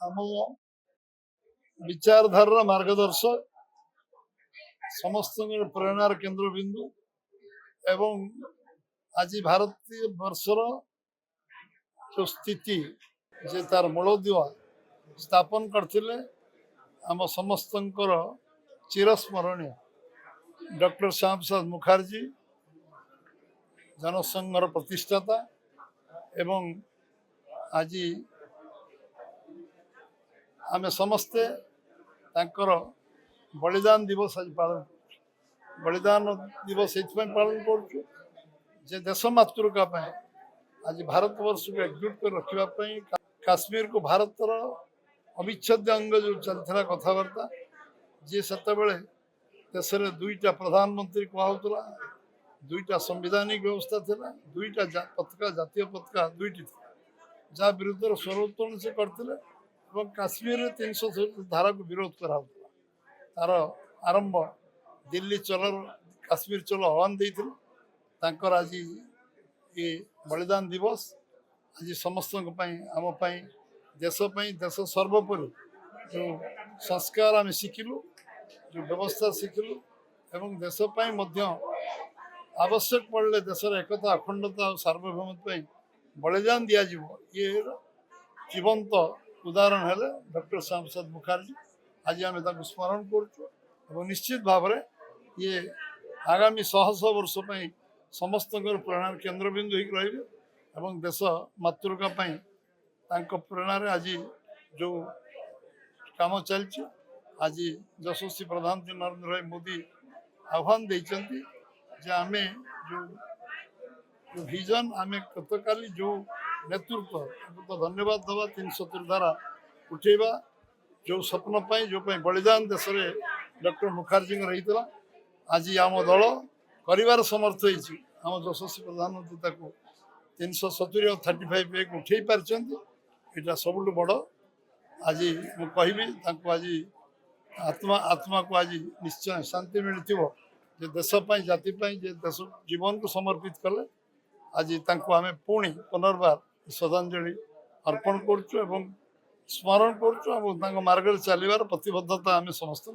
आम विचारधारा मार्गदर्शक समस्त प्रेरणार केन्द्रबिंदु एवं आज भारतीय वर्षर जो स्थिति जे तार मूलदुआ स्थापन करथिले आम समस्त चिरस्मरणीय डॉक्टर श्याम प्रसाद मुखर्जी जनसंघर प्रतिष्ठाता एवं आज आमे समस्ते तांकर बलिदान दिवस आज पालन बलिदान दिवस ये पालन कर देश मातृका आज भारत वर्ष को एकजुट कर रखापी काश्मीर को भारतर अविच्छेद्य अंग जो चलता कथबार्ता जी से देश में दुईटा प्रधानमंत्री कहला दुईटा संविधानिक व्यवस्था थिला दुईटा पताका जातीय पताका दुईटी जहाँ विरुद्ध स्वर से करते काश्मीर 300 धारा को विरोध करा तार आरंभ दिल्ली चलो काश्मीर चलो आह्वान देते आज ये बलिदान दिवस आज समस्त आम देश देश सर्वोपरि जो संस्कार आम शिखिलु जो व्यवस्था शिखिलु एवं देशपाई आवश्यक पड़े देशर एकता अखंडता और सार्वभौमत्व बलिदान दिज्व ये जीवंत उदाहरण है डॉक्टर श्याम प्रसाद मुखर्जी आज आम स्मरण कर निश्चित भाव ये आगामी शह शह वर्ष समस्त प्रेरणार केन्द्रबिंदु रही देश मातृका प्रेरणार आज जो काम चलती आज यशस्वी प्रधानमंत्री नरेंद्र भाई मोदी आह्वान देते आम जो विजन आम गतकाली जो नेतृत्व तो धन्यवाद दबा 370 धारा उठेबा जो स्वप्न जो बलिदान देश में डॉक्टर मुखर्जी रही आज आम दल कर समर्थ होती आम यशस्वी प्रधानमंत्री 370 और 35 एक उठे पार्टी सब बड़ आज मुझे आज आत्मा आत्मा को आज निश्चय शांति मिलती देशपाई जातिपाई देश जीवन को समर्पित कले आज आम पुणी पुनर्बार श्रद्धांजलि अर्पण कर स्मरण कर मार्ग चलवार प्रतिबद्धता आम समस्त